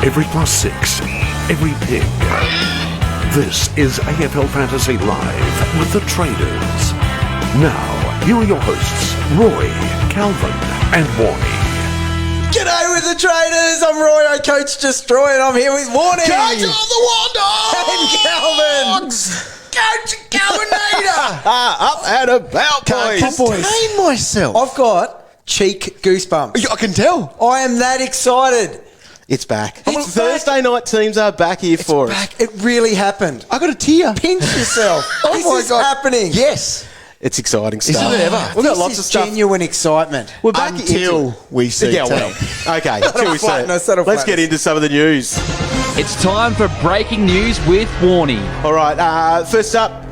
every +6, every pick. This is AFL Fantasy Live with the Traders. Now, here are your hosts, Roy, Calvin, and Warnie. G'day with the Traders. I'm Roy, I coach Destroy, and I'm here with Warnie. Coach of the Wanderers! And Calvin. Coach Calvinator! Up and about, boys. Can't contain myself. I've got cheek goosebumps. I can tell. I am that excited. It's back. It's Thursday night teams are back here for us. It really happened. I got a tear. Pinch yourself. Oh this is happening. Yes. It's exciting stuff. Isn't it ever? We've got This lots is of stuff. genuine excitement. We're back Until we see Yeah, team. well, okay. Until we see flatten us, that'll Let's flatten get us. into some of the news. It's time for breaking news with Warnie. All right. First up,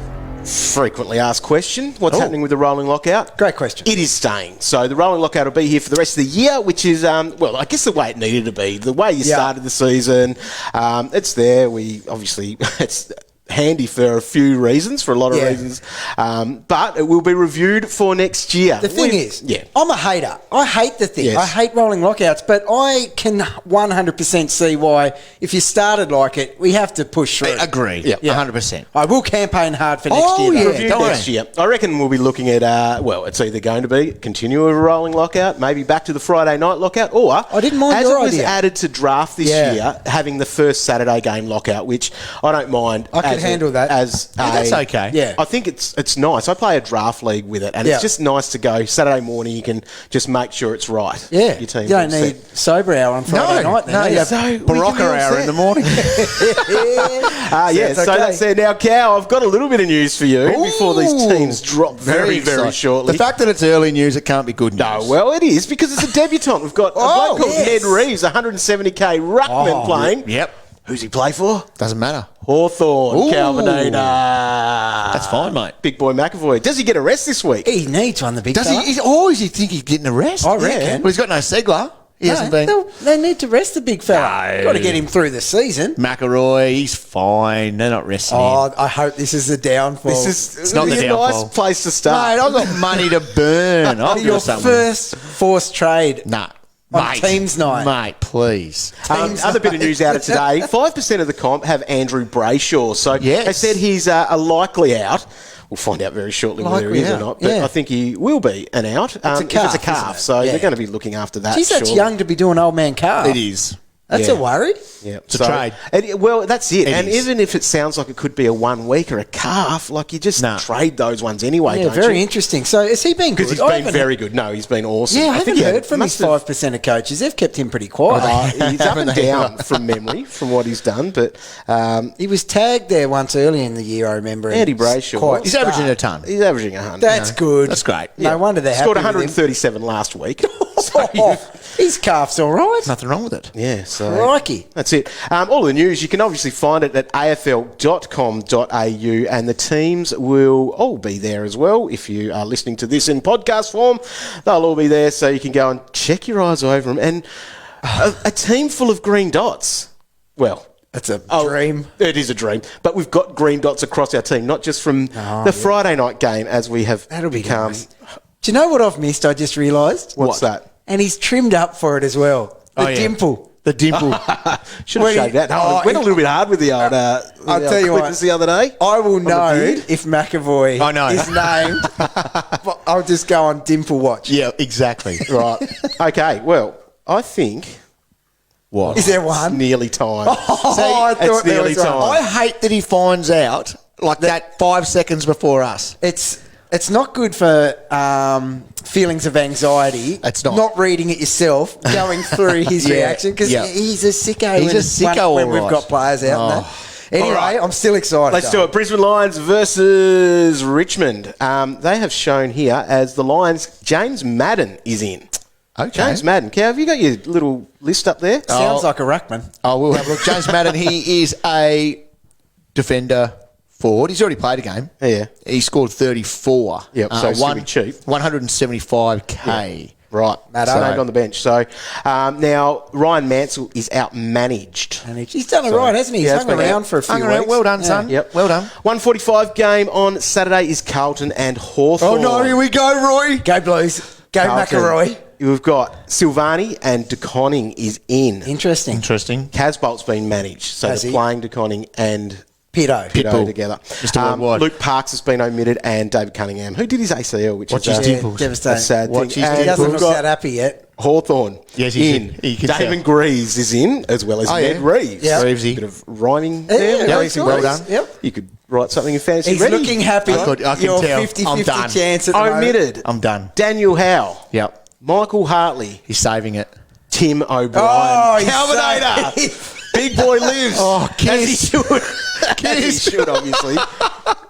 frequently asked question. What's happening with the rolling lockout? Great question. It is staying. So the rolling lockout will be here for the rest of the year, which is, well, I guess the way it needed to be. The way you started the season, it's there. We obviously, it's handy for a few reasons, for a lot of reasons. But it will be reviewed for next year. The thing is, I'm a hater. I hate the thing. Yes. I hate rolling lockouts, but I can 100% see why, if you started like it, we have to push through. Agree. Yeah. 100%. I will campaign hard for next year, though. Reviewed next year. I reckon we'll be looking at, well, it's either going to be continue with a rolling lockout, maybe back to the Friday night lockout, or I didn't mind as your it was idea. added to draft this year, having the first Saturday game lockout, which I don't mind. I could handle that. That's okay. Yeah. I think it's nice. I play a draft league with it, and it's just nice to go Saturday morning. You can just make sure it's right. Yeah. Your team You don't can need set. sober hour on Friday night. Then, No, do you you? have Barocca hour in the morning. So that's there. Now, Cal, I've got a little bit of news for you before these teams drop very exciting. shortly. The fact that it's early news, it can't be good news. No, well, it is because it's a debutant. We've got a bloke called Ned Reeves, 170k ruckman playing. Yep. Who's he play for? Doesn't matter. Hawthorn, Ooh. Calvinator. That's fine, mate. Big boy McAvoy. Does he get a rest this week? He needs one, the big Does fella. he? Does he think he's getting a rest? I reckon. Well, he's got no Segler. He hasn't been. They need to rest the big fella. No. Got to get him through the season. McElroy, he's fine. They're not resting him. Oh, I hope this is the downfall. It's not the a downfall. nice place to start. Mate, I've got money to burn. I'll do your something. first forced trade. Nah. On Mate. teams night. Mate, please. Other bit of news out of today, 5% of the comp have Andrew Brayshaw. So Yes. they said he's a likely out. We'll find out very shortly whether he Likely is or out, not. But yeah. I think he will be an out. a if calf, it's a calf. isn't it? So Yeah. they're going to be looking after that. Geez, that's surely. young to be doing old man car. It is. That's Yeah. a worry. Yeah, It's a trade. Well, that's it. And is. even if it sounds like it could be a 1 week or a calf, like you just trade those ones anyway. Yeah, don't very you? interesting. So has he been good? Because he's I been haven't- very good. No, he's been awesome. Yeah, I think haven't he heard from his must have- 5% of coaches. They've kept him pretty quiet. He's up and down from memory, from what he's done. But He was tagged there once early in the year, I remember. Andy Brayshaw. Quite He's averaging a ton. he's averaging 100. That's good. That's great. No wonder they're Scored happy with him. 137 last week. His calf's all right. Nothing wrong with it. Yeah, so Crikey. that's it. All the news, you can obviously find it at afl.com.au, and the teams will all be there as well. If you are listening to this in podcast form, they'll all be there, so you can go and check your eyes over them. And a team full of green dots. Well, That's a dream. It is a dream. But we've got green dots across our team, not just from the Friday night game, as we have That'll be become. nice. Do you know what I've missed? I just realised. What's that? And he's trimmed up for it as well. The dimple. The dimple. Should have shaved that. No, went a little bit hard with the old. I'll tell you clippers what. the other day. I will know beard. if McAvoy I know. is named. But I'll just go on dimple watch. Yeah, exactly. Right. Okay. Well, I think What? Is there it's one? nearly time. I thought it's there nearly was one. time. I hate that he finds out like that 5 seconds before us. It's not good for feelings of anxiety. It's not. Not reading it yourself, going through his reaction, because he's a sicko. He's a sicko, when all we've right. got players out Oh. there. Anyway, All right. I'm still excited. Let's do it. Brisbane Lions versus Richmond. They have shown here as the Lions, James Madden is in. Okay. James Madden. Kev, have you got your little list up there? Sounds like a ruckman. Oh, we'll have a look. James Madden, he is a defender forward. He's already played a game. Yeah. He scored 34. Yep, so it's gonna be cheap. 175K. Right. Maddo. So named on the bench. So now Ryan Mansell is outmanaged. And he's done it right, hasn't he? He's Yeah, hung it's been around for a few Hung around. weeks. Well done, son. Yep. Well done. 145 game on Saturday is Carlton and Hawthorn. Oh, no, here we go, Roy. Go Blues. Go Carlton. McElroy. We've got Silvani and DeConning is in. Interesting. Casbolt's been managed, so Has they're he? playing DeConning and Pitto. Pitbull. together. Mr. Worldwide. Luke Parks has been omitted, and David Cunningham, who did his ACL, which Watch is his dimples. Devastating. a sad Watch thing. his And He doesn't we've look got that happy yet. Hawthorn Yes, he's in. in. He can Damon tell. Greaves is in, as well as Oh, Ned yeah. Reeves. Yeah. Reevesy. Bit of rhyming Yeah, there. very Reevesy. well done. Yep. You could write something in fantasy. He's Ready? looking happy. I can You're tell. 50-50 I'm done. chance at the moment. Omitted. I'm done. Daniel Howe. Yep. Michael Hartley. He's saving it. Tim O'Brien. Oh, he's Calvinator. Big boy lives. Oh, As he should. As he should, obviously.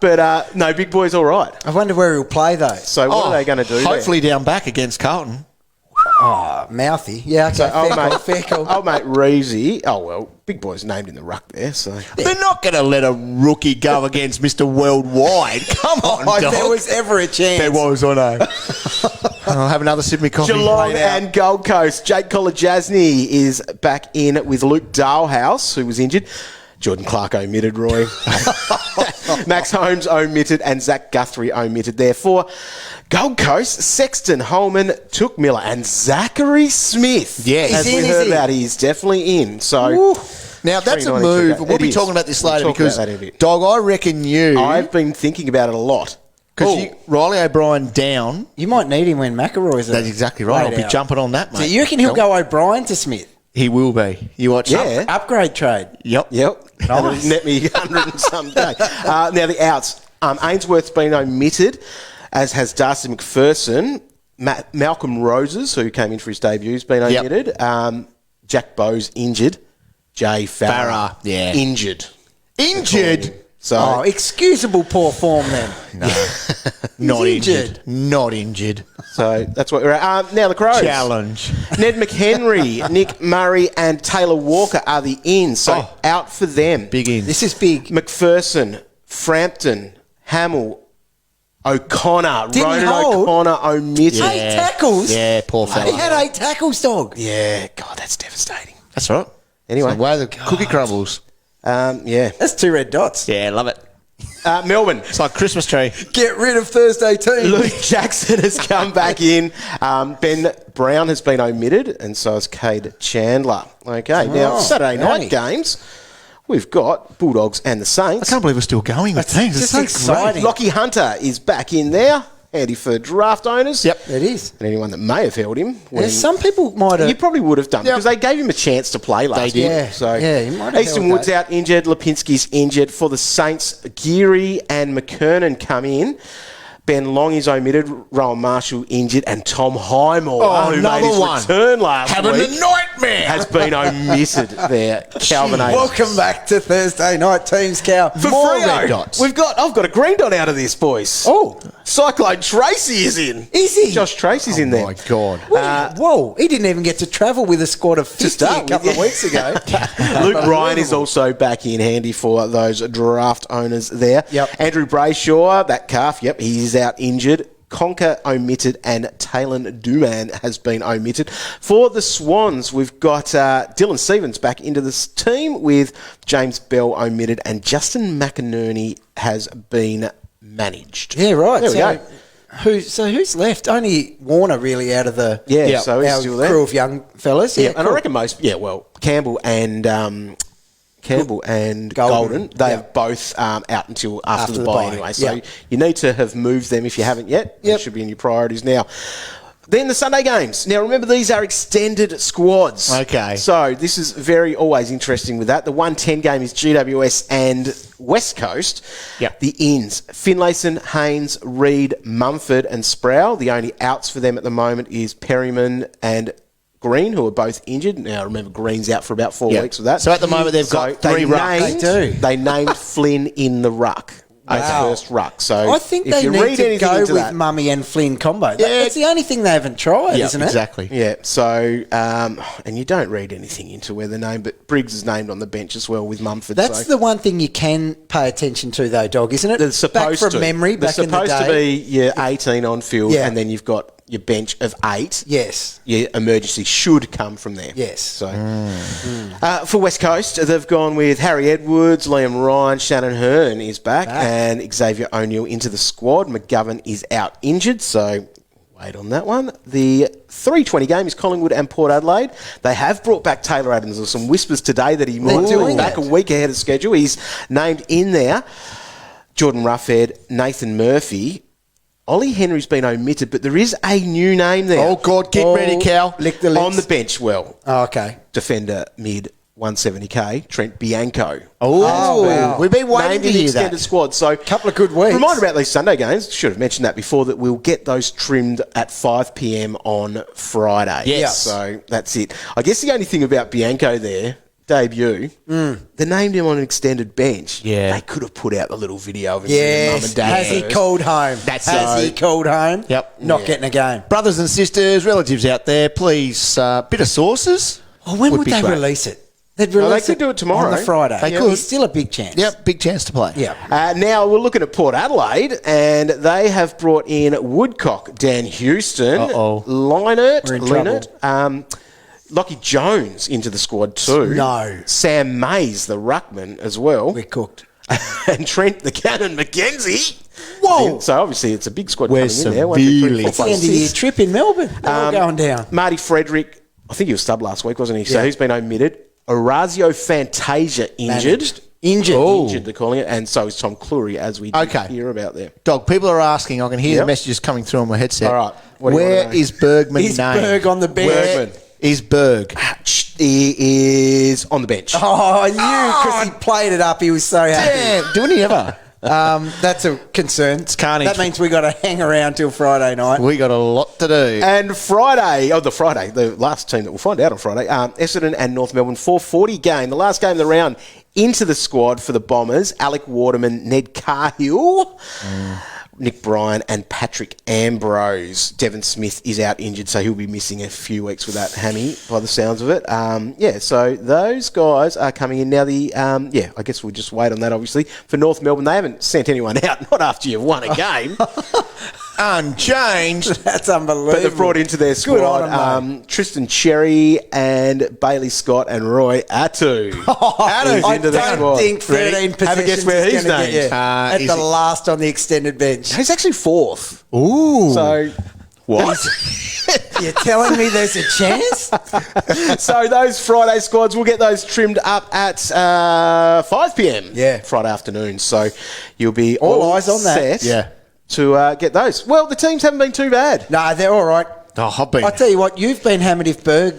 But no, Big Boy's all right. I wonder where he'll play, though. So what are they going to do? Hopefully down back against Carlton. Oh, mouthy. Yeah, okay, fair call. Oh, mate, Reevesy. Oh, well, Big Boy's named in the ruck there, so. They're not going to let a rookie go against Mr. Worldwide. Come on, Oh, if dog. there was ever a chance. There was, I know. I'll have another sip of me coffee. Geelong Laid out. and Gold Coast. Jake Kolajasny is back in with Luke Dalhouse, who was injured. Jordan Clark omitted, Roy. Max Holmes omitted, and Zach Guthrie omitted. Therefore, Gold Coast, Sexton, Holman, Took Miller, and Zachary Smith. Yes. As He's we in, heard is he? about, he's definitely in. So, Now, that's a 392 move. go. We'll It be is. talking about this We'll later talk because, about that in a bit. Dog, I reckon you... I've been thinking about it a lot. Because Riley O'Brien down. You might need him when McElroy's That's exactly right. I'll laid be out. jumping on that, mate. So you reckon he'll go O'Brien to Smith? He will be. You watch. Yeah. Upgrade trade. Yep. Yep. Nice. Net me 100 and some day. Now, the outs. Ainsworth's been omitted, as has Darcy McPherson. Malcolm Roses, who came in for his debut, has been Yep. omitted. Jack Bowes injured. Jay Farah, Farah, yeah. injured. Injured. So, Oh, excusable poor form then. No. Not He's injured. injured. Not injured. so that's what we're at. Now, the Crows. Challenge. Ned McHenry, Nick Murray, and Taylor Walker are the ins. So out for them. Big in. This is big. McPherson, Frampton, Hamill, O'Connor, Didn't Ronan hold. O'Connor omitted. 8 tackles? Yeah, poor fella. He had 8 tackles, dog. Yeah, God, that's devastating. That's right. Anyway. It's the way the cookie crumbles. Yeah. That's 2 red dots. Yeah, love it. Melbourne. It's like Christmas tree. Get rid of Thursday team. Luke Jackson has come back in. Ben Brown has been omitted, and so has Cade Chandler. Okay, now Saturday night hey. games, we've got Bulldogs and the I Saints. can't believe we're still going with teams. It's just so exciting. great. Lockie Hunter is back in there, handy for draft owners. Yep. It is. And anyone that may have held him. when- Some people might have. You probably would have done Yep. because they gave him a chance to play last They did. week. Yeah, So yeah, he might have Easton held Wood's that. out injured. Lipinski's injured. For the Saints, Geary and McKernan come in. Ben Long is omitted. Rowan Marshall injured, and Tom Highmore, Oh, who another made his one. return last Having week, a nightmare. has been omitted there. Calvin Ayers. Welcome back to Thursday night teams, Cow. For More Freo, red dots. I've got a green dot out of this, boys. Oh, Cyclone Tracy is in. is he? Josh Tracy's in there. Oh, my God. Whoa, he didn't even get to travel with a squad of 50 a start with, couple of yeah. weeks ago. Luke Ryan is also back in handy for those draft owners there. Yep. Andrew Brayshaw, that calf, yep, he's out injured. Conker omitted, and Talon Duman has been omitted. For the Swans, we've got Dylan Stevens back into this team with James Bell omitted, and Justin McInerney has been managed. Yeah, right. There we go. Who's left? Only Warner really out of the Yeah, so he's our still there. crew of young fellas. Yeah, Yeah, and cool. I reckon most, Campbell and Golden, they yeah. have both out until after the the bye bye, anyway. So yeah. you need to have moved them if you haven't yet. That Yep. should be in your priorities now. Then the Sunday games. Now, remember, these are extended squads. Okay. So this is always interesting with that. The 110 game is GWS and West Coast. Yep. The ins, Finlayson, Haynes, Reid, Mumford and Sproul. The only outs for them at the moment is Perryman and Green, who are both injured. Now, remember, Green's out for about 4 Yep. weeks with that. So at the moment, they've got 3 rucks. They do. They named Flynn in the ruck. As Wow. first ruck. So I think if they you need read to anything go into with that, Mummy and Flynn combo. Yeah. That's the only thing they haven't tried, Yeah, isn't it? exactly. Yeah, so, and you don't read anything into where they're named, but Briggs is named on the bench as well with Mumford. That's so. the one thing you can pay attention to, though, Dog, isn't it? They're supposed back from to. memory, They're back in the supposed to day. be your 18 on field, Yeah. and then you've got your bench of 8. Yes. Your emergency should come from there. Yes. So, for West Coast, they've gone with Harry Edwards, Liam Ryan, Shannon Hearn is back, and Xavier O'Neill into the squad. McGovern is out injured, so wait on that one. The 3:20 game is Collingwood and Port Adelaide. They have brought back Taylor Adams. There's some whispers today that he might be back a week ahead of schedule. He's named in there. Jordan Ruffhead, Nathan Murphy. Ollie Henry's been omitted, but there is a new name there. Oh, God, get ready, Cal. Lick the lips. On the bench, okay. defender mid 170k, Trent Bianco. Oh, wow. We've been waiting Named to in the hear extended that. squad. So, Couple of good weeks. Reminder about these Sunday games. Should have mentioned that before. That we'll get those trimmed at 5 p.m. on Friday. Yes. So that's it. I guess the only thing about Bianco there. Debut. They named him on an extended bench. Yeah. They could have put out the little video of him. Yes. Mum and Dad Has he first. called home? Has he called home? Yep. Not getting a game. Brothers and sisters, relatives out there, please, bit of sources. Oh, when would be they great. release it? They'd release could do it tomorrow. on the Friday. They could. There's still a big chance. Yep, big chance to play. Yeah. Now we're looking at Port Adelaide, and they have brought in Woodcock, Dan Houston, Uh-oh. Lynert, We're in trouble. Lockie Jones into the squad too. No. Sam Mays, the ruckman, as well. We're cooked. And Trent the Cannon McKenzie. Whoa. So obviously it's a big squad We're coming in there. 1, 2, 3, 4, severely- 5, End of year 6. trip in Melbourne. They're all going down. Marty Frederick, I think he was subbed last week, wasn't he? So Yeah. he's been omitted. Orazio Fantasia injured. Managed. Injured. Injured, they're calling it. And so is Tom Cleary, as we did Okay. hear about there. Dog, people are asking, I can hear Yep. the messages coming through on my headset. All right. What do you Where wanna know? is Bergman Is named? Berg on the bench? Where is Berg? He is on the bench. Oh, I knew because he played it up. He was so happy. Damn, doing he ever? That's a concern. It's carnage. That means we got to hang around till Friday night. We got a lot to do. And the last team that we'll find out on Friday, Essendon and North Melbourne, 4:40 game, the last game of the round. Into the squad for the Bombers, Alec Waterman, Ned Cahill, Nick Bryan and Patrick Ambrose. Devon Smith is out injured, so he'll be missing a few weeks with that hammy by the sounds of it. So those guys are coming in now. I guess we'll just wait on that, obviously. For North Melbourne, they haven't sent anyone out, not after you've won a game. Unchanged. That's unbelievable. But they've brought into their Good on squad 'em, mate. Tristan Cherry and Bailey Scott and Roy Attu. I into the don't squad. think 13 Ready? Have a guess possessions where is he's gonna get named. you at is the he- last on the extended bench. He's actually fourth. Ooh. So, what? You're telling me there's a chance? So those Friday squads, we'll get those trimmed up at 5 p.m. Yeah. Friday afternoon. So you'll be All eyes on that. set Yeah. to get those. Well, the teams haven't been too bad. No, they're all right. Oh, I've been. I tell you what, you've been hammered if Berg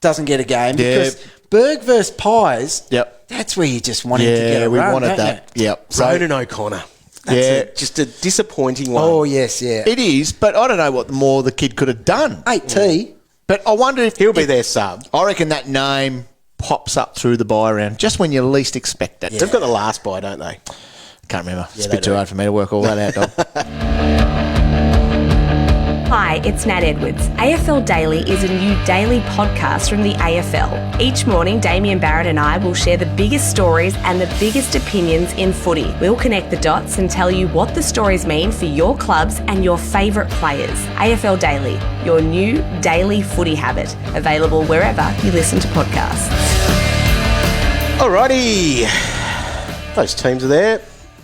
doesn't get a game Yeah. because Berg versus Pies. Yep. That's where you just want him to get Yeah, a we run, wanted don't that. you? Yep. So Ronan O'Connor. That's Yeah. just a disappointing one. Oh yes, yeah. it is, but I don't know what more the kid could have done. 8T. But I wonder if He'll be their sub. I reckon that name pops up through the buy round just when you least expect it. They've got the last buy, don't they? Can't remember. It's a they bit too do. hard for me to work all that out, dog. Hi, it's Nat Edwards. AFL Daily is a new daily podcast from the AFL. Each morning, Damien Barrett and I will share the biggest stories and the biggest opinions in footy. We'll connect the dots and tell you what the stories mean for your clubs and your favourite players. AFL Daily, your new daily footy habit. Available wherever you listen to podcasts. Alrighty. Those teams are there.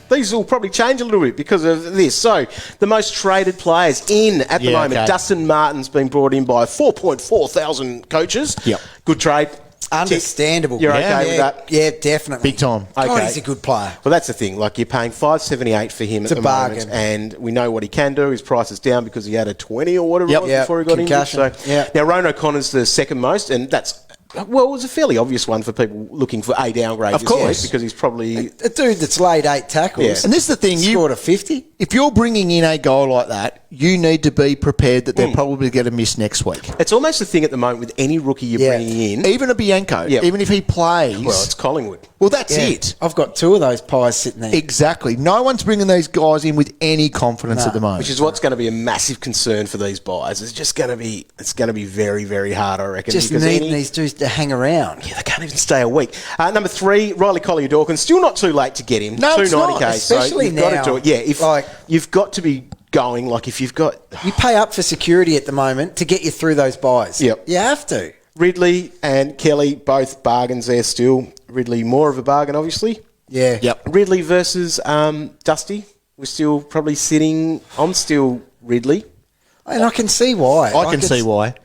These will probably change a little bit because of this. So, the most traded players in at the Yeah, moment. okay. Dustin Martin's been brought in by 4.4 thousand coaches. Yep. Good trade. Understandable. You're yeah, okay with that? Yeah, definitely. Big time. God, Okay. he's a good player. Well, that's the thing. Like, you're paying $5.78 for him It's at a the bargain. moment, and we know what he can do. His price is down because he had a 20 or whatever it was Yep. before he got Concussion. injured. So, Yeah. now Ronan O'Connor's the second most, and that's, well, it was a fairly obvious one for people looking for a downgrade. Of this week course. because he's probably... A dude that's laid 8 tackles. Yeah. And this is the thing, Scored a 50. if you're bringing in a guy like that, you need to be prepared that they're probably going to miss next week. It's almost the thing at the moment with any rookie you're Yeah. bringing in. Even a Bianco, Yep. even if he plays, Well, it's Collingwood. well, that's Yeah. it. I've got 2 of those pies sitting there. Exactly. No one's bringing these guys in with any confidence at the moment. Which is what's going to be a massive concern for these buys. It's just going to be, very, very hard, I reckon. Just because needing these dudes to hang around. Yeah, they can't even stay a week. Number 3, Riley Collier-Dawkins. Still not too late to get him. No, it's not, $290K. So especially you've got now. to do it. Yeah, if Like- you've got to be going. Like if you've got You pay up for security at the moment to get you through those buys. Yep. You have to. Ridley and Kelly, both bargains there still. Ridley more of a bargain, obviously. Yeah. Yep. Ridley versus Dusty. We're still probably sitting. I'm still Ridley. And I can see why. I can see why.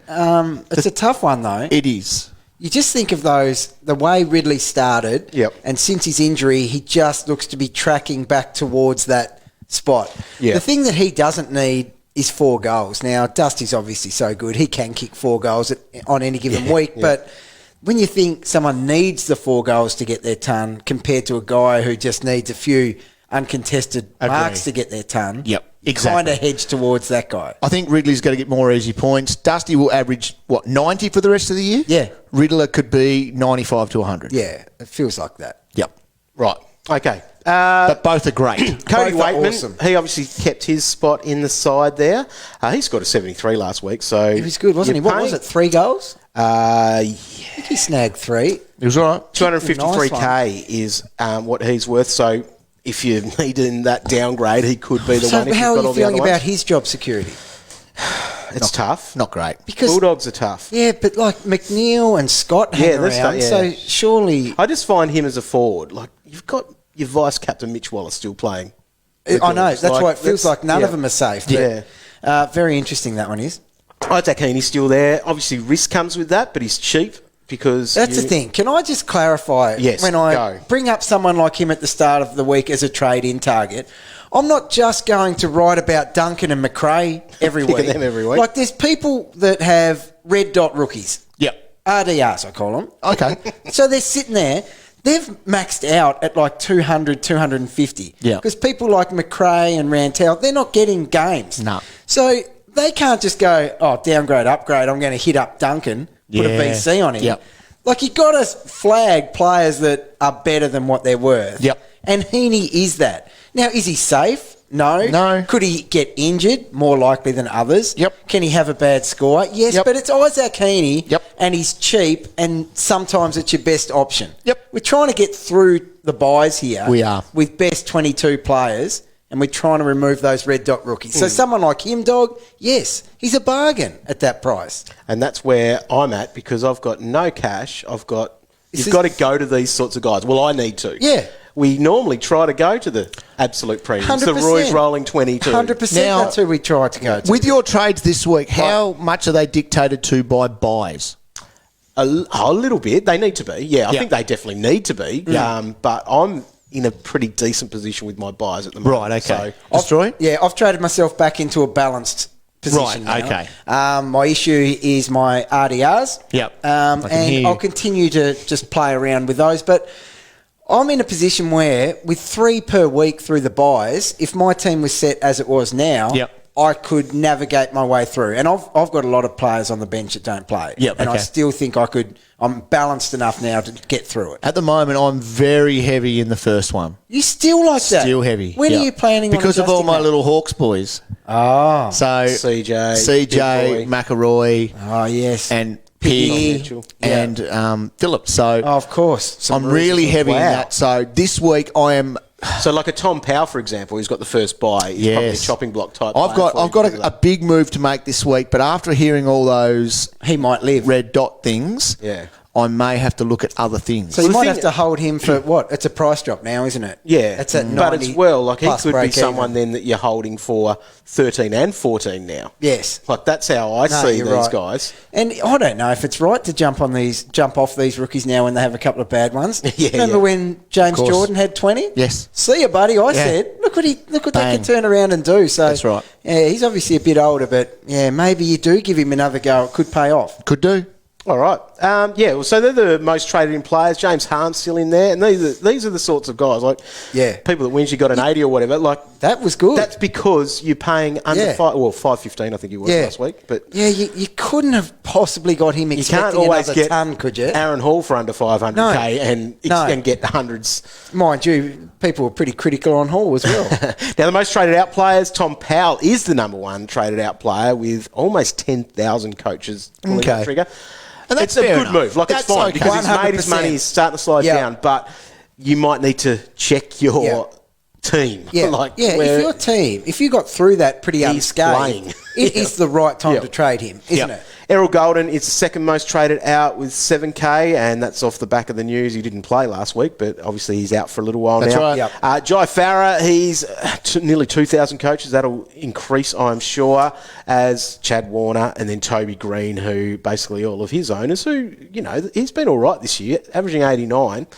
It's a tough one, though. It is. You just think of the way Ridley started, Yep. and since his injury, he just looks to be tracking back towards that spot. Yeah. The thing that he doesn't need is 4 goals. Now, Dusty's obviously so good. He can kick 4 goals on any given week, but when you think someone needs the 4 goals to get their ton compared to a guy who just needs a few uncontested marks to get their ton, Yep, you exactly. kind of hedge towards that guy. I think Ridley's going to get more easy points. Dusty will average, 90 for the rest of the year? Yeah. Riddler could be 95 to 100. Yeah, it feels like that. Yep. Right. Okay. But both are great. Cody Both are Waitman, awesome. he obviously kept his spot in the side there. He scored a 73 last week, so He was good, wasn't he? What was it, 3 goals? I think he snagged 3. It was all right. 253k is what he's worth. So if you need in that downgrade, he could be the So one. If how you've are got all you the feeling other about ones. his job security? It's tough. Not great. Because Bulldogs are tough. yeah, but like McNeil and Scott hang that's around, yeah. so surely I just find him as a forward. Like you've got your vice captain Mitch Wallace still playing. I know that's why it feels like none yeah. of them are safe. Yeah. But, very interesting that one is. Isaac Heaney's still there. Obviously, risk comes with that, but he's cheap because That's the thing. Can I just clarify? Yes, when I go. bring up someone like him at the start of the week as a trade-in target, I'm not just going to write about Duncan and McRae every Pick week. them every week. Like there's people that have red dot rookies. Yep. RDRs, I call them. Okay. So they're sitting there. They've maxed out at like 200, 250. Yeah. Because people like McRae and Rantel, they're not getting games. No. So they can't just go, downgrade, upgrade, I'm going to hit up Duncan, put a Yeah. VC on him. Yep. Like, you got to flag players that are better than what they're worth. Yep. And Heaney is that. Now, is he safe? No. No. Could he get injured? More likely than others. Yep. Can he have a bad score? Yes, Yep. but it's Isaac Heaney. Yep. And he's cheap, and sometimes it's your best option. Yep. We're trying to get through the buys here. We are. With best 22 players, and we're trying to remove those red dot rookies. So someone like him, dog, yes, he's a bargain at that price. and that's where I'm at because I've got no cash. You've got to go to these sorts of guys. Well, I need to. Yeah. We normally try to go to the absolute premiums. The 100%. Roy's rolling 22. 100%. Now- That's who we try to go to. With your trades this week, how much are they dictated to by buys? A little bit. They need to be. Yeah, I Yeah. think they definitely need to be. But I'm in a pretty decent position with my buys at the moment. Right, okay. So, Destroy? I've traded myself back into a balanced position. Right, now. okay. My issue is my RDRs. Yep. I can hear And you. I'll continue to just play around with those. But I'm in a position where, with 3 per week through the buys, if my team was set as it was now, Yep. I could navigate my way through. And I've got a lot of players on the bench that don't play. Yep, And I okay. still think I'm balanced enough now to get through it. At the moment, I'm very heavy in the first one. You still like that? Still heavy. When Yep. are you planning on Because of all adjusting my that? little Hawks boys. Oh. So CJ, CJ, Big Boy. McElroy, Oh, yes. and Piggy. Pig, Mitchell. and Phillips. So Oh, of course. Some I'm really reasons. heavy in Wow. that. So this week I am. So like a Tom Powell, for example, who's got the first buy. He's probably a Yes. chopping block type. I've player got for you I've got because of a big move to make this week, but after hearing all those He might live. red dot things, Yeah. I may have to look at other things. So you the might thing- have to hold him for what? It's a price drop now, isn't it? Yeah, It's at 90 but as well, like he plus could be break someone even. then that you're holding for 13 and 14 now. Yes. Like that's how I No, see you're these right. guys. And I don't know if it's right to jump off these rookies now when they have a couple of bad ones. Yeah, Remember yeah. when James course. Jordan had 20? Yes. See ya, buddy. I Yeah. said, look what they Bang. can turn around and do. So That's right. Yeah, he's obviously a bit older, but yeah, maybe you do give him another go. It could pay off. Could do. All right. Well, so they're the most traded in players. James Harm's still in there. And these are the sorts of guys, like people that wins, you got an 80 or whatever. Like That was good. that's because you're paying under Yeah. 5.15, I think he was last week. But yeah, you couldn't have possibly got him you expecting can't always another get ton, could you? Aaron Hall for under 500k No. and get hundreds. Mind you, people were pretty critical on Hall as well. Now, the most traded out players, Tom Powell is the number one traded out player with almost 10,000 coaches pulling Okay. that trigger. And that's it's a fair good enough. move. Like, That's it's fine okay. because he's made his 100%. money. He's starting to slide Yeah. down, but you might need to check your Yeah. team. Yeah, like if where your team, if you got through that pretty he's unscathed, playing. it is the right time to trade him, isn't it? Errol Golden is the second most traded out with 7K, and that's off the back of the news. He didn't play last week, but obviously he's out for a little while That's now. right. Yep. Jai Farah, he's nearly 2,000 coaches. That'll increase, I'm sure, as Chad Warner and then Toby Green, who basically all of his owners, who, you know, he's been all right this year, averaging 89,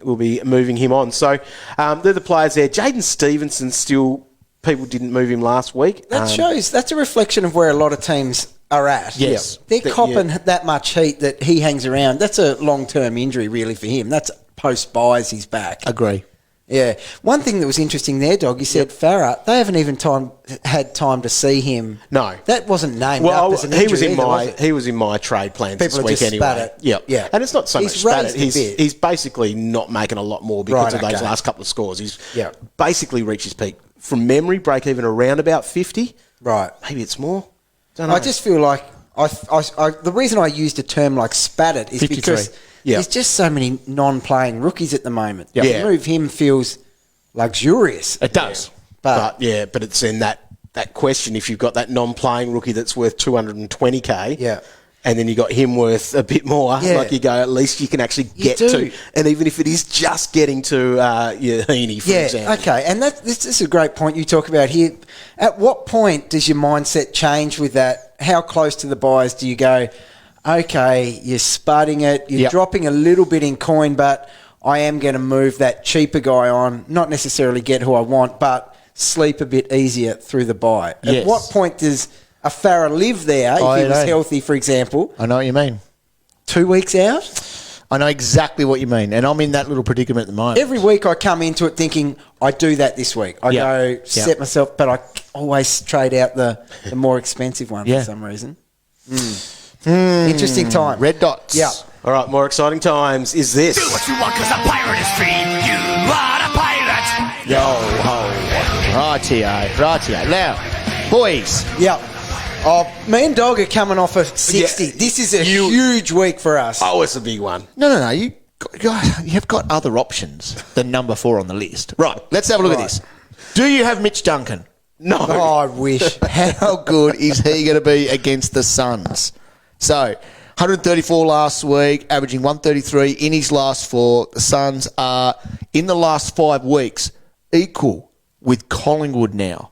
will be moving him on. So they're the players there. Jaden Stevenson still, people didn't move him last week. That shows, that's a reflection of where a lot of teams are at. Yes. They're copping that much heat that he hangs around. That's a long-term injury, really, for him. That's post-buys he's back. Agree. Yeah. One thing that was interesting there, Dog, you said Farah, they haven't even had time to see him. No. That wasn't named up as an he injury was in either, was it? he was in my trade plans People this are week just anyway. spat it. Yep. Yeah. And it's not so He's much spat raised it. a bit. He's basically not making a lot more because Right, of those okay. last couple of scores. He's Yeah. basically reached his peak. From memory, break even around about 50. Right. Maybe it's more. Don't know. I just feel like the reason I used a term like spattered is 53. because Yeah. there's just so many non-playing rookies at the moment. Yeah. To move him feels luxurious. It does. But But it's in that question, if you've got that non-playing rookie that's worth 220K, Yeah. and then you got him worth a bit more, Yeah. like you go, at least you can actually get do. to, and even if it is just getting to your Heaney, for example. Okay, and this is a great point you talk about here. At what point does your mindset change with that? How close to the buyers do you go? Okay, you're spudding it, you're Yep. dropping a little bit in coin, but I am going to move that cheaper guy on, not necessarily get who I want, but sleep a bit easier through the buy. At Yes. what point does a Farah live there if I he was know. healthy, for example, I know what you mean. 2 weeks out? I know exactly what you mean, and I'm in that little predicament at the moment. Every week I come into it thinking, I do that this week. I Yeah. go Yeah. set myself, but I always trade out the more expensive one Yeah. for some reason. Interesting time. Red dots. Yeah. All right, more exciting times is this. Do what you want, cause a pirate is free. You are a pirate. Yo ho. Rightio. Now, boys. Yeah. Oh, me and Dog are coming off a 60. Yeah. This is a huge week for us. Oh, it's a big one. No. You have got other options than number 4 on the list. Right. Let's have a look at this. Do you have Mitch Duncan? No. Oh, I wish. How good is he going to be against the Suns? So, 134 last week, averaging 133 in his last 4. The Suns are, in the last 5 weeks, equal with Collingwood now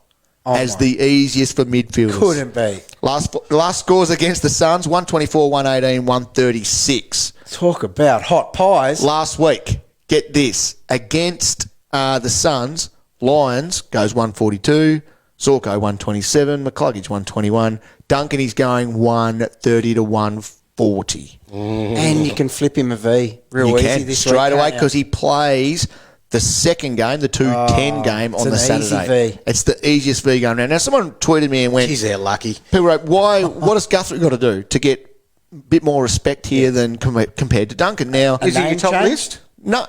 as the easiest for midfielders. Couldn't be. Last scores against the Suns, 124, 118, 136. Talk about hot pies. Last week, get this, against the Suns, Lions goes 142, Zorko 127, McCluggage 121, Duncan is going 130 to 140. And you can flip him a V real You easy can this straight week, away can't you? because he plays the second game, the 2-10 game on an the easy Saturday. V. It's the easiest V going around. Now, someone tweeted me and went, Geez, they're lucky. people wrote, what has Guthrie got to do to get a bit more respect here than compared to Duncan? Now, Is he name your top change? list? no,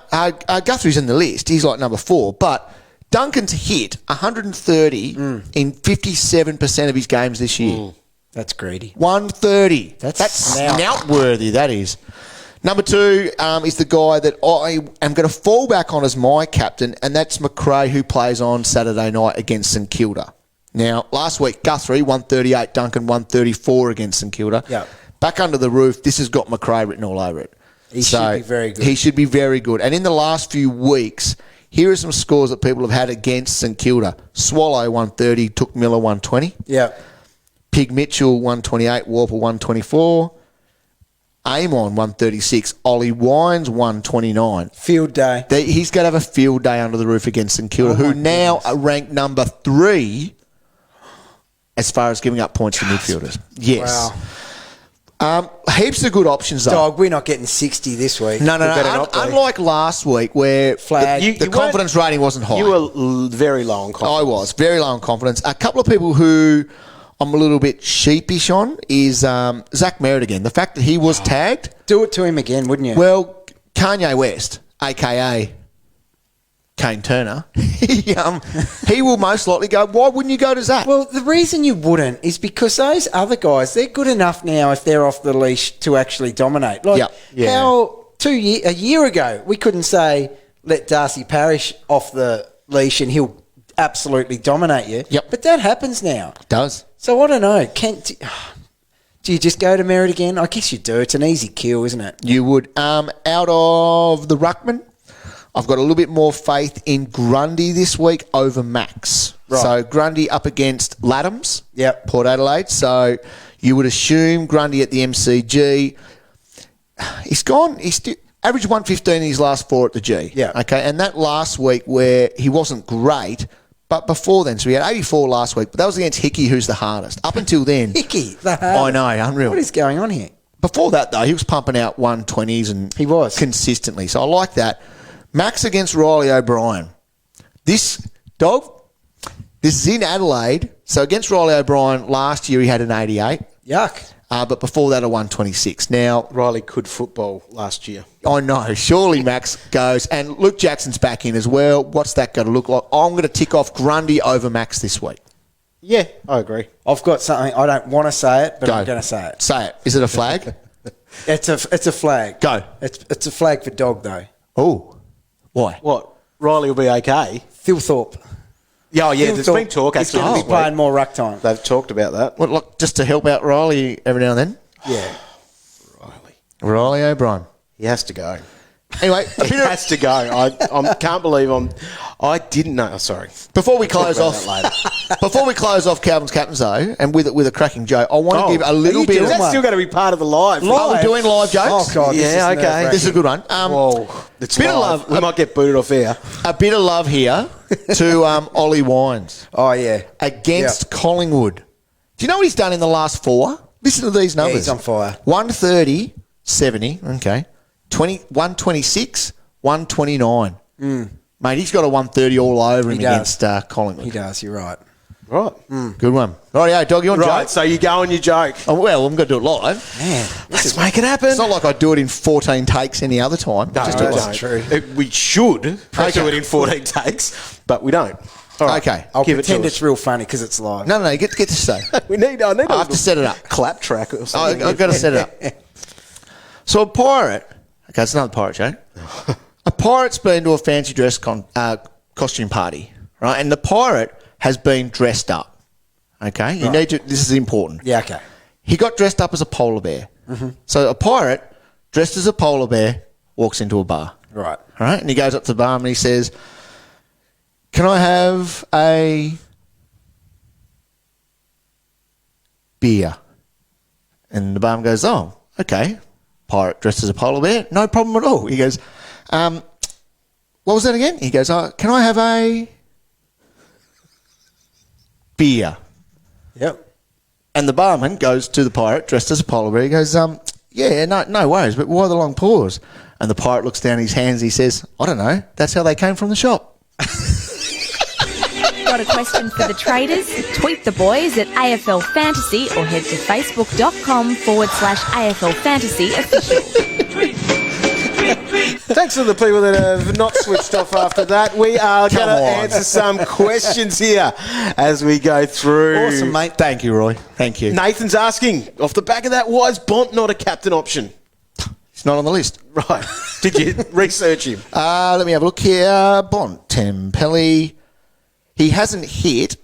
Guthrie's in the list. He's like number 4. But Duncan's hit 130 in 57% of his games this year. That's greedy. 130. That's That's snout. snout-worthy, that is. Number 2 is the guy that I am going to fall back on as my captain, and that's McRae, who plays on Saturday night against St Kilda. Now, last week, Guthrie, 138, Duncan, 134 against St Kilda. Yep. Back under the roof, this has got McRae written all over it. He should be very good. He should be very good. And in the last few weeks, here are some scores that people have had against St Kilda. Swallow, 130, Took Miller, 120. Yeah. Pig Mitchell, 128, Warple, 124. Amon, 136. Ollie Wines, 129. Field day. He's going to have a field day under the roof against St Kilda, who now are ranked number 3 as far as giving up points to midfielders. Yes. Wow. Heaps of good options, though. Dog, we're not getting 60 this week. No. We better not be. Unlike last week where Flag. the confidence rating wasn't high. You were very low on confidence. I was very low on confidence. A couple of people who I'm a little bit sheepish on is Zach Merritt again. The fact that he was tagged. Do it to him again, wouldn't you? Well, Kanye West, a.k.a. Kane Turner, he will most likely go, why wouldn't you go to Zach? Well, the reason you wouldn't is because those other guys, they're good enough now if they're off the leash to actually dominate. Like, Yep. Yeah. how a year ago, we couldn't say, let Darcy Parish off the leash and he'll absolutely dominate you. Yep. But that happens now. Does. So I don't know. Do you just go to Merritt again? I guess you do. It's an easy kill, isn't it? You would. Out of the ruckman, I've got a little bit more faith in Grundy this week over Max. Right. So Grundy up against Laddams, Yep. Port Adelaide. So you would assume Grundy at the MCG. He's averaged 115 in his last 4 at the G. Yeah. Okay, and that last week where he wasn't great, but before then, so he had 84 last week, but that was against Hickey, who's the hardest. Up until then... Hickey, the hardest. I know, unreal. What is going on here? Before that, though, he was pumping out 120s and He was. consistently. So I like that. Max against Riley O'Brien. This is in Adelaide. So against Riley O'Brien, last year he had an 88. Yuck. But before that, a 126. Now, Riley could football last year. I know. Surely Max goes. And Luke Jackson's back in as well. What's that going to look like? I'm going to tick off Grundy over Max this week. Yeah, I agree. I've got something. I don't want to say it, but Go. I'm going to say it. Say it. Is it a flag? It's a flag. Go. It's a flag for dog, though. Oh. Why? What? Riley will be okay. Phil Thorpe. Yeah, oh, yeah, Phil there's Thorpe been talk He's actually. going to this be playing week. more ruck time. They've talked about that. What, like, just to help out Riley every now and then? Yeah. Riley O'Brien. He has to go. Anyway, a He bit of, has to go. I can't believe I didn't know. Oh, sorry. before we close Talk off, about that later. before we close off Calvin's Captain's though, and with a cracking joke, I want to give a little bit. That's still going to be part of the live. Are we doing live jokes? Oh, God. this Yeah, is okay. nerve-wracking. This is a good one. Whoa, it's bit of live. love. We might get booted off air. A bit of love here to Ollie Wines Oh, yeah. against Collingwood. Do you know what he's done in the last 4? Listen to these numbers. he's on fire. 130, 70, okay. 126, 129. Mate, he's got a 130 all over him He does. against Collingwood. He does, you're right. Right. Good one. Rightio, dog, you want Right, joke? so you go on your joke. Oh, well, I'm going to do it live. Man. Let's make it happen. It's not like I do it in 14 takes any other time. No, Just do it that's live. true. We should do it in 14 takes, but we don't. All right. Okay. I'll Give it to pretend us. it's real funny because it's live. No, get to say. I need I a have to set it up. clap track or something. I've got to set it up. So a pirate, okay, it's another pirate joke. A pirate's been to a fancy dress costume party, right? And the pirate has been dressed up. Okay, you need to. This is important. Yeah, okay. He got dressed up as a polar bear. So a pirate dressed as a polar bear walks into a bar. Right. All right, and he goes up to the bar and he says, "Can I have a beer?" And the barman goes, "Oh, okay." Pirate dressed as a polar bear, no problem at all. He goes, "What was that again?" He goes, "Can I have a beer?" Yep. And the barman goes to the pirate dressed as a polar bear. He goes, "Yeah, no worries, but why the long pause?" And the pirate looks down at his hands. He says, "I don't know. That's how they came from the shop." Got a question for the traders? Tweet the boys at AFL Fantasy or head to facebook.com/AFL Fantasy official. Thanks to the people that have not switched off after that. We are going to on. answer some questions here as we go through. Awesome, mate. Thank you, Roy. Thank you. Nathan's asking, off the back of that, why is Bont not a captain option? He's not on the list. Right. Did you research him? Let me have a look here. Bontempelli. He hasn't hit.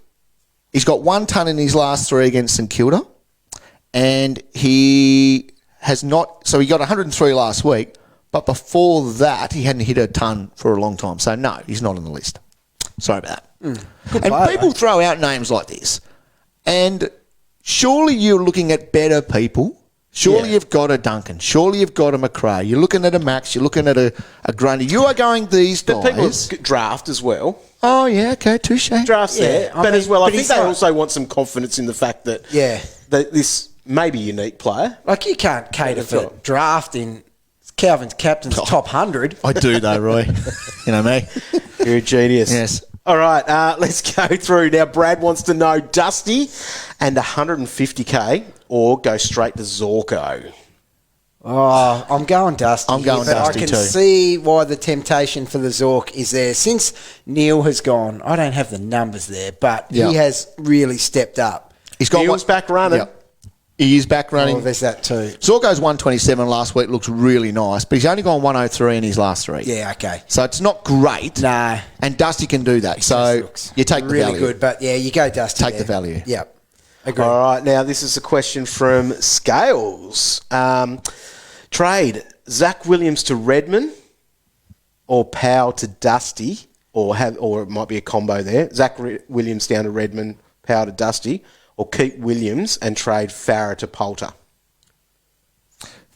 He's got 1 ton in his last 3 against St Kilda. And he has not... So he got 103 last week. But before that, he hadn't hit a ton for a long time. So, no, he's not on the list. Sorry about that. And player, people mate. throw out names like this. And surely you're looking at better people. Surely Yeah. you've got a Duncan. Surely you've got a McRae. You're looking at a Max. You're looking at a Grundy. You are going these But people guys. draft as well. Oh, yeah, okay, touche. Drafts Yeah, there. I But mean, as well, I but think he's they right. also want some confidence in the fact that, Yeah. that this may be a unique player. Like, you can't cater Yeah, for sure. drafting Calvin's captain's top 100. I do, though, Roy. You know me. You're a genius. Yes. All right, let's go through. Now, Brad wants to know Dusty and 150K or go straight to Zorko. Oh, I'm going Dusty. I'm going here, but Dusty I can too. see why the temptation for the Zork is there. Since Neil has gone, I don't have the numbers there, but Yeah. he has really stepped up. He's got Neil's back running. Yep. He is back running. Oh, there's that too. Zorko's 127 last week, looks really nice, but he's only gone 103 in his last 3. Yeah, okay. So it's not great. No. And Dusty can do that. So Looks you take the really value. good, but yeah, you go Dusty. Take the there. value. Yep. Agreed. All right, now this is a question from Scales. Trade Zach Williams to Redmond or Powell to Dusty, or it might be a combo there. Zach Williams down to Redmond, Powell to Dusty, or keep Williams and trade Farah to Poulter.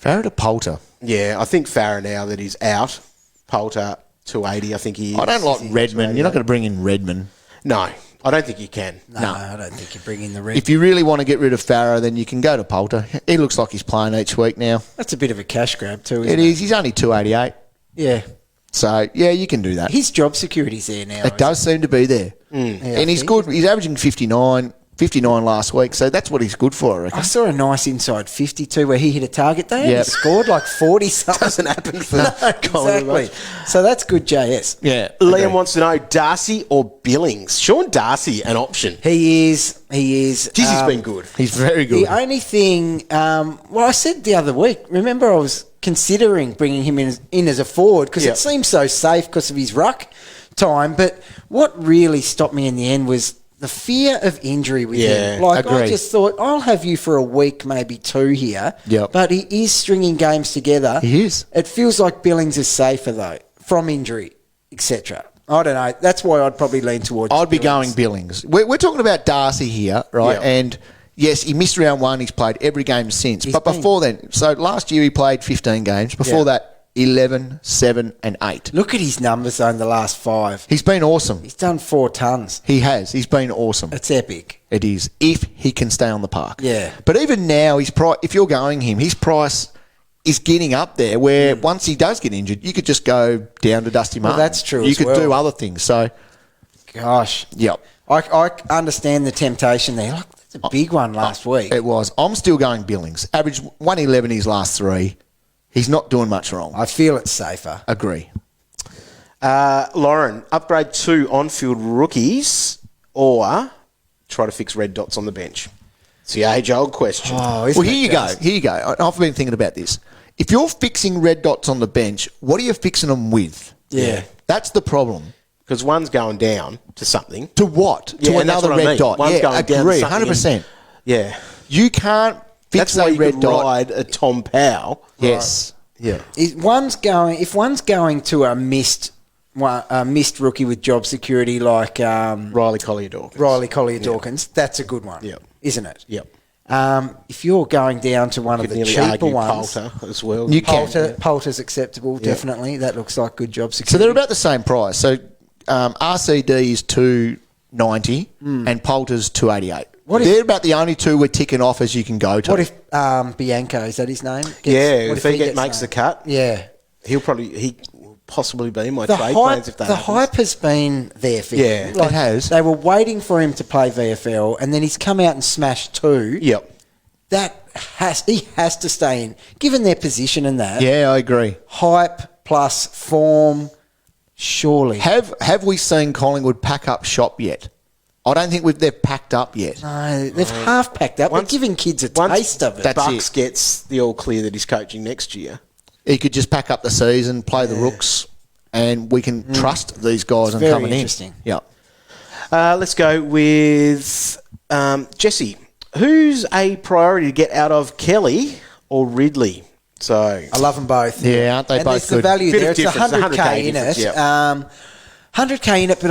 Farah to Poulter. Yeah, I think Farah now that he's out. Poulter 280, I think he is. I don't like Redmond. You're not going to bring in Redmond. No, I don't think you can. No, I don't think you bring in the red. If you really want to get rid of Farah, then you can go to Poulter. He looks like he's playing each week now. That's a bit of a cash grab too, isn't It is. He's only 288. Yeah. So, yeah, you can do that. His job security's there now. It does seem to be there. Yeah, And he's good. He's averaging 59 last week, so that's what he's good for, I reckon. I saw a nice inside 52 where he hit a target there and Yep. he scored like 40-something. Doesn't happen for Exactly. So that's good JS. Yeah. Liam wants to know Darcy or Billings. Sean Darcy, an option. He is. Jeez, he's been good. He's very good. The only thing, I said the other week, remember I was considering bringing him in as a forward because Yep. it seems so safe because of his ruck time. But what really stopped me in the end was the fear of injury with him. Like, I agree. just thought, I'll have you for a week, maybe two here. Yep. But he is stringing games together. He is. It feels like Billings is safer, though, from injury, etc. I don't know. That's why I'd probably lean towards I'd be going Billings. We're talking about Darcy here, right? Yeah. And yes, he missed round one. He's played every game since. He's But before then, so last year he played 15 games. Before Yeah. that, 11, 7 and 8. Look at his numbers, though, in the last 5. He's been awesome. He's done 4 tons. He has. He's been awesome. It's epic. It is, if he can stay on the park. Yeah. But even now, if you're going him, his price is getting up there where once he does get injured, you could just go down to Dusty Martin. that's true You as could well. do other things. So, Gosh. yep. I understand the temptation there. Like, that's a big one last week. It was. I'm still going Billings. Average 111 his last 3. He's not doing much wrong. I feel it's safer. Agree. Lauren, upgrade 2 on-field rookies or try to fix red dots on the bench. It's the age-old question. Oh, Well, here you go. Here you go. I've been thinking about this. If you're fixing red dots on the bench, what are you fixing them with? Yeah. That's the problem. Because one's going down to something. To what? Yeah, To and that's another what I red mean. dot. One's Yeah, going down to agree. something 100%. Yeah. You can't fix That's why a you red could dot. ride a Tom Powell. Yes. Yeah. If one's going to a missed rookie with job security like Riley Collier-Dawkins, that's a good one, Yep. isn't it? Yep. If you're going down to one of Could the nearly cheaper argue ones, Poulter as well. You can. Poulter's acceptable, definitely. That looks like good job security. So they're about the same price. So RCD is 290 and Poulter's 288. They're about the only two we're ticking off as you can go to. What if Bianco, is that his name? What if he gets makes the named? cut, Yeah. he will possibly be in my The trade plans if that the happens. hype has been there for him. Yeah, it has. They were waiting for him to play VFL, and then he's come out and smashed 2. Yep. He has to stay in, given their position and that. Yeah, I agree. Hype plus form, surely. Have we seen Collingwood pack up shop yet? I don't think they've packed up yet. No, they've half packed up. They're giving kids a taste of it. That's Bucks it. gets the all clear that he's coaching next year. He could just pack up the season, play the rooks, and we can trust these guys on very coming interesting. in. Yeah. Let's go with Jesse. Who's a priority to get out of, Kelly or Ridley? So I love them both. Yeah, aren't they and both there's the good? value Bit there. of It's difference, 100K in difference, it. yeah. 100K in it, but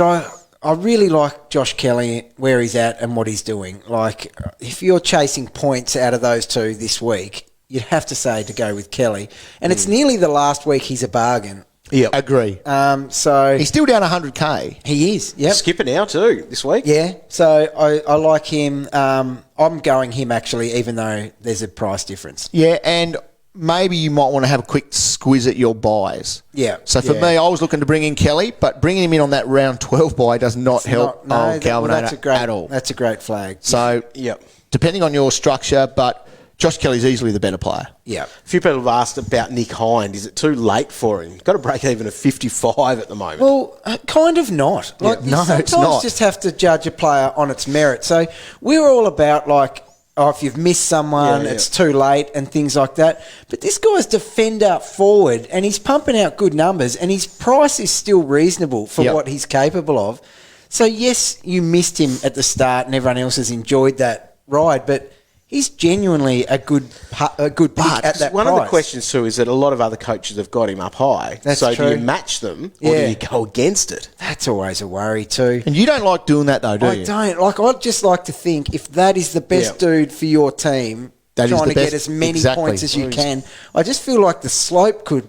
I really like Josh Kelly, where he's at and what he's doing. Like, if you're chasing points out of those two this week, you'd have to say to go with Kelly. And it's nearly the last week he's a bargain. yeah, Agree. So He's still down 100K. he is, yep. skipper now too this week. Yeah, so I like him. I'm going him, actually, even though there's a price difference. Yeah, and maybe you might want to have a quick squiz at your buys. Yeah. So for yeah. me, I was looking to bring in Kelly, but bringing him in on that round 12 buy does not help Calvin at all. That's a great flag. So Yep. depending on your structure, but Josh Kelly's easily the better player. Yeah. A few people have asked about Nick Hind. Is it too late for him? Got to break even at 55 at the moment. Well, kind of not. Like, No, you it's sometimes not. just have to judge a player on its merit. So we're all about, like, if you've missed someone, Yeah, it's too late and things like that. But this guy's defender forward and he's pumping out good numbers and his price is still reasonable for Yep. what he's capable of. So, yes, you missed him at the start and everyone else has enjoyed that ride, but he's genuinely a good pick at that one price. of the questions too is that a lot of other coaches have got him up high. That's so true. do you match them or do you go against it? That's always a worry too. And you don't like doing that though, do you? I don't. Like, I'd just like to think if that is the best dude for your team, That is trying the to get best- as many exactly. points as you can, I just feel like the slope could,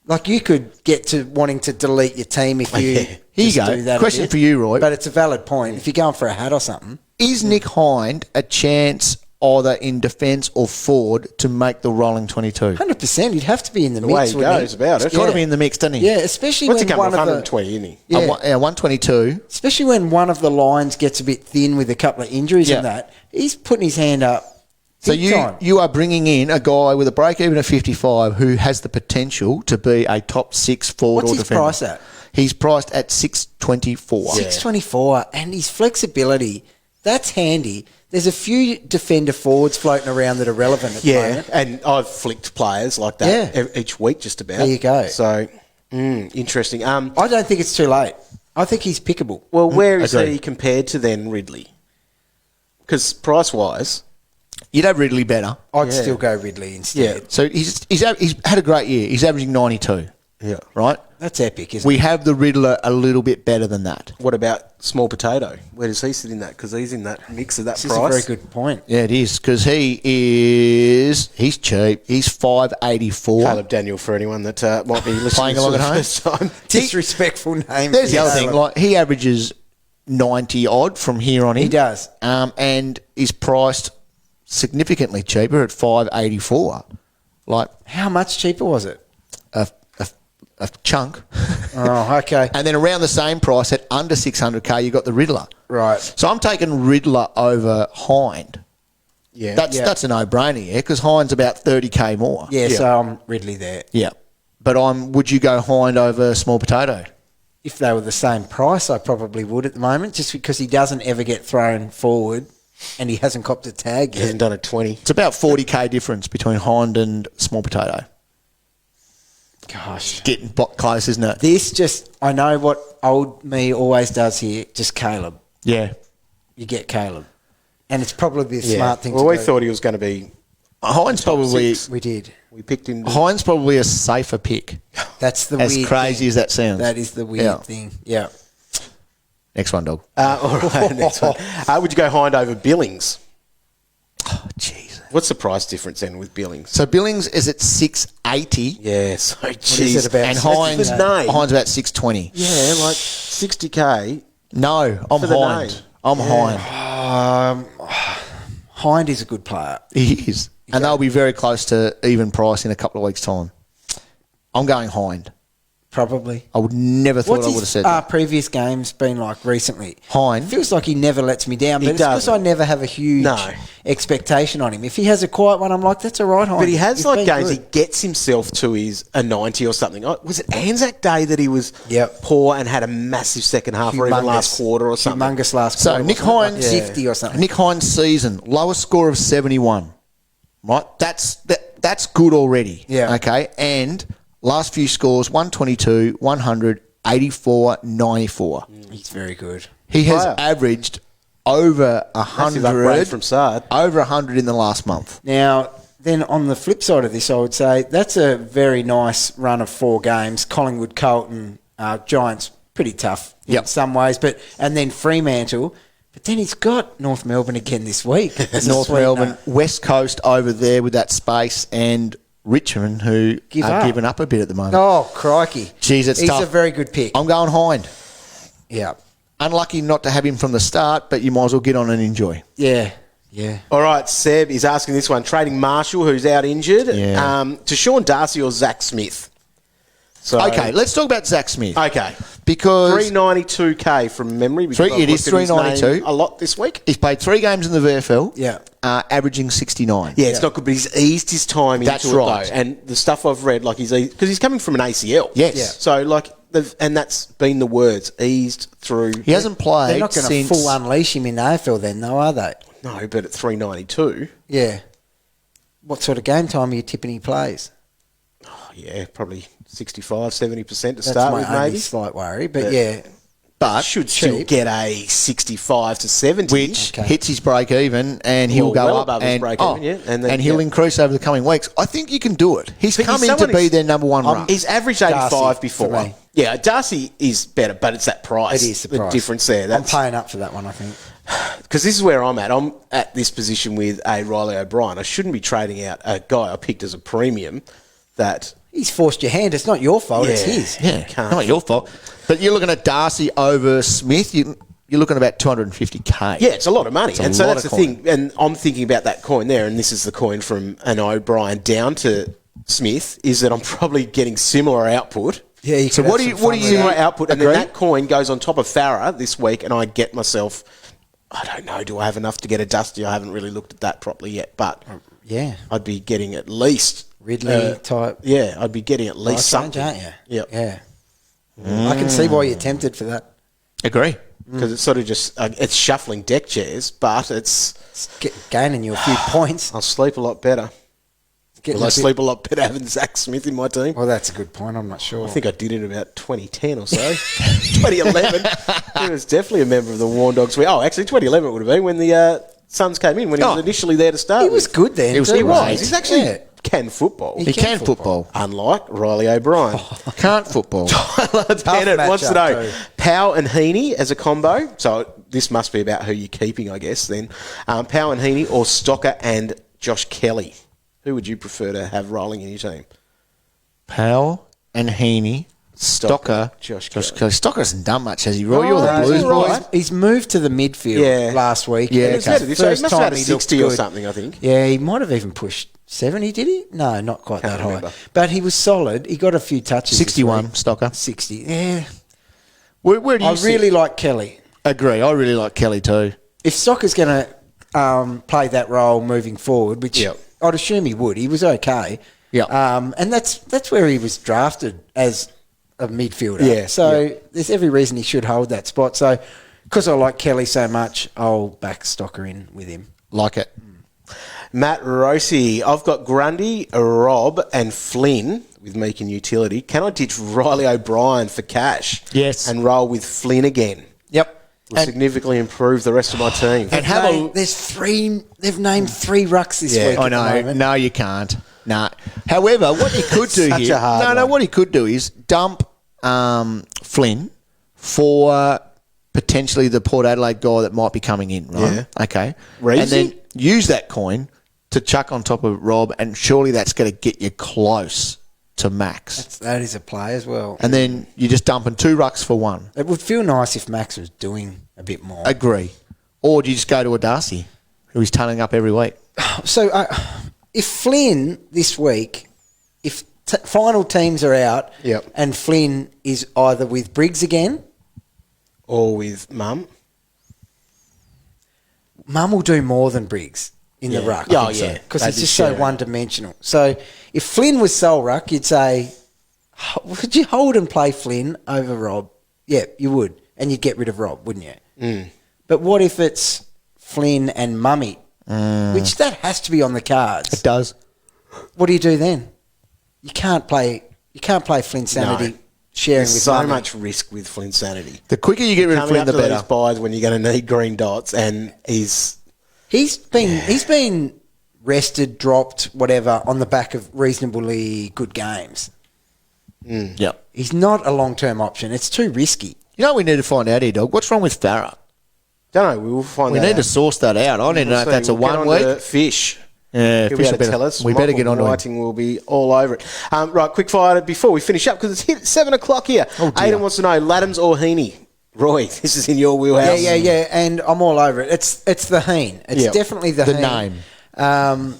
like you could get to wanting to delete your team if you Here you just go. do that a Question bit. for you, Roy. But it's a valid point. If you're going for a hat or something, Is Nick Hind a chance either in defence or forward to make the rolling 22? 100%, he'd have to be in the, The way mix. he wouldn't goes about it. Got to be in the mix, doesn't he? Yeah, especially What's he when come one off? of the 120, isn't he? yeah, 122. especially when one of the lines gets a bit thin with a couple of injuries Yeah. and that, he's putting his hand up. So big time. you are bringing in a guy with a break even at 55 who has the potential to be a top 6 forward What's or his defender. price at? He's priced at 624. 624, and his flexibility, that's handy. There's a few defender forwards floating around that are relevant at the Yeah, moment. and I've flicked players like that each week just about. There you go. So, interesting. I don't think it's too late. I think he's pickable. Well, where is Agreed. he compared to then Ridley? Because price-wise, You'd have Ridley better. I'd still go Ridley instead. Yeah. So he's had a great year. He's averaging 92. Yeah. Right? That's epic, isn't We it? have the Riddler a little bit better than that. what about Small Potato? Where does he sit in that? Because he's in that mix of that This is price. a very good point. Yeah, it is, because he's cheap. He's 584. Caleb Daniel, for anyone that might be listening Playing along for at the home. first time. Disrespectful name. There's the for other thing. Caleb. Like, he averages 90 odd from here on in. He does. And is priced significantly cheaper at 584. Like How much cheaper was it? a chunk. Oh, okay. And then around the same price at under 600k, you got the Riddler. Right. So I'm taking Riddler over Hind. Yeah. That's a no-brainer, yeah, because Hind's about 30k more. Yeah, so I'm Ridley there. Yeah. But would you go Hind over Small Potato? If they were the same price, I probably would at the moment, just because he doesn't ever get thrown forward and he hasn't copped a tag He yet. hasn't done a 20. It's about 40k difference between Hind and Small Potato. Gosh. Getting close, isn't it? This just, I know what old me always does here, just Caleb. Yeah. You get Caleb. And it's probably the smart thing Well, to we do. thought he was going to be. Hind's probably We did. We picked him. Hind's probably a safer pick. That's the As weird crazy thing. as that sounds. That is the weird Yeah. thing. Yeah. Next one, dog. All right, next one. Would you go Hind over Billings? Oh, jeez. What's the price difference then with Billings? So Billings is at 680. Yeah, so is jeez. it about? And That's Hind's, the name. Hind's about 620. Yeah, like 60k. No, I'm For the Hind. name. I'm Hind. Hind is a good player. He is. And they'll be very close to even price in a couple of weeks' time. I'm going Hind. Probably. I would never thought What's I would have his said that. previous games been like recently? Hind? It feels like he never lets me down, He but it's because doesn't. I never have a huge No. expectation on him. If he has a quiet one, I'm like, that's all right, Hind. But he has He's like been games good. he gets himself to a 90 or something. Was it Anzac Day that he was Yep. poor and had a massive second half or even last quarter or something? Humongous last So quarter. Nick wasn't it? Like Hind's 50 or something. Nick Hind's season, lowest score of 71. Right? That's good already. Yeah. Okay. And last few scores, 122, 100, 84, 94. He's very good. He has Player. averaged over Massive upgrade 100 from Sard. over 100 in the last month. Now, then on the flip side of this, I would say that's a very nice run of 4 games. Collingwood, Carlton, Giants, pretty tough in Yep. some ways. And then Fremantle. But then he's got North Melbourne again this week. As a North sweetener. Melbourne, West Coast over there with that space, and Richmond, who Give are up. giving up a bit at the moment. Oh, crikey. Jeez, it's He's tough. a very good pick. I'm going Hind. Yeah. Unlucky not to have him from the start, but you might as well get on and enjoy. Yeah. Yeah. All right, Seb is asking this one. Trading Marshall, who's out injured, Yeah. to Sean Darcy or Zach Smith? So, Okay, let's talk about Zach Smith. Okay. Because 392k from memory. because Three- I've it is looked at his 392. name a lot this week. he's played 3 games in the VFL, Yeah. averaging 69. Yeah, it's not good, but he's eased his time That's into right. it, though. And the stuff I've read, like because he's coming from an ACL. Yes. Yeah. So, like, and that's been the words, eased through. He hasn't played They're not going to since... full unleash him in AFL then, though, are they? No, but at 392, Yeah. What sort of game time are you tipping he plays? yeah, probably 65, 70% to That's start my with, only maybe. slight worry. But yeah. but should still get a 65 to 70. which hits his break even, and he'll Well, go well up above his break even, yeah. and, then, he'll increase over the coming weeks. I think you can do it. He's But coming to someone be is- their number one ruck. He's averaged 85 Darcy, before. for me. Yeah, Darcy is better, but it's that price. It is the price. difference there. I'm That's paying up for that one, I think. because this is where I'm at. I'm at this position with a Riley O'Brien. I shouldn't be trading out a guy I picked as a premium that He's forced your hand. It's not your fault. It's his. Yeah, Can't. not your fault. But you're looking at Darcy over Smith. You're looking at about 250k. Yeah, it's a lot of money. It's a And so lot that's of the coin. thing. And I'm thinking about that coin there, and this is the coin from an O'Brien down to Smith, is that I'm probably getting similar output. Yeah. You So could what have do you- some what fun do with you- that. Similar output, and Agree? then that coin goes on top of Farah this week, and I get myself. I don't know. Do I have enough to get a Dusty? I haven't really looked at that properly yet, but Yeah. I'd be getting at least Ridley type. Yeah, I'd be getting at least price range, something. aren't you? Yep. Yeah. I can see why you're tempted for that. Agree. Because it's sort of just it's shuffling deck chairs, but it's It's gaining you a few points. I'll sleep a lot better. Getting Will I a bit- sleep a lot better having Zach Smith in my team? Well, that's a good point. I'm not sure. I think I did it about 2010 or so. 2011. He was definitely a member of the Warn Dogs. Actually, 2011 it would have been when the Suns came in, when he was initially there to start he was with. good then. He was too, good, wasn't mate. He's actually Yeah. can football. He can football. Unlike Riley O'Brien. Can't football. Bennett wants to matchup know too. Powell and Heaney as a combo. So this must be about who you're keeping, I guess, then. Powell and Heaney or Stocker and Josh Kelly. Who would you prefer to have rolling in your team? Powell and Heaney. Stocker. Josh Kelly. Kelly. Stocker hasn't done much, has he, Roy? You're the No, Blues he's boy. right. He's moved to the midfield last week. Yeah, It's okay. the He first must have had time a he 60 looked or good. something, I think. Yeah, he might have even pushed 70, did he? No, not quite Can't that high. remember. But he was solid. He got a few touches. this 61, week. Stocker. 60. Yeah. Where do you I see- really like Kelly. agree. I really like Kelly too. If Stocker's going to play that role moving forward, which Yep. I'd assume he would, he was okay. Yeah. And that's where he was drafted as a midfielder. Yeah, So there's every reason he should hold that spot. So because I like Kelly so much, I'll back Stocker in with him. Like it. Matt Rossi. I've got Grundy, Rob, and Flynn with Meek and Utility. Can I ditch Riley O'Brien for cash? Yes. And roll with Flynn again? Yep. Will significantly improve the rest of my team. And have a There's three. They've named 3 rucks this week. I at the know. moment. No, you can't. No. However, what he could do Such here. a hard No, one. what he could do is dump Flynn for potentially the Port Adelaide guy that might be coming in, right? Yeah. Okay. Reezy? And then use that coin to chuck on top of Rob, and surely that's going to get you close to max. That is a play as well. And then you're just dumping 2 rucks for 1. It would feel nice if Max was doing a bit more. Agree. Or do you just go to a Darcy, who is turning up every week? So if Flynn this week, if final teams are out Yep. and Flynn is either with Briggs again, Or with Mum? Mum will do more than Briggs in the ruck. Oh, yeah. Because They'd it's be just so sharing. one-dimensional. So if Flynn was sole ruck, you'd say, would you hold and play Flynn over Rob? Yeah, you would. And you'd get rid of Rob, wouldn't you? Mm. But what if it's Flynn and Mummy? Which that has to be on the cards. It does. What do you do then? You can't play Flynn Sanity No. sharing There's with so Mummy. much risk with Flynn Sanity. The quicker you get rid of Coming Flynn, up the to better. these buys when you're going to need green dots, and he's He's been rested, dropped, whatever, on the back of reasonably good games. Yep. He's not a long-term option. It's too risky. You know what we need to find out here, dog? What's wrong with Farah? don't know. We will find. We that need out. to source that out. I need to know if that's a We'll get 1 on to week. Fish. Yeah, He'll Fish be able will to better- tell us. we better Michael get on to him. Whiting will be all over it. Right, quick fire before we finish up because it's hit 7 o'clock here. Aidan wants to know Laddams or Heaney. Roy, this is in your wheelhouse. Yeah, and I'm all over it. It's the Heen. It's Yep. definitely the The Heen. name.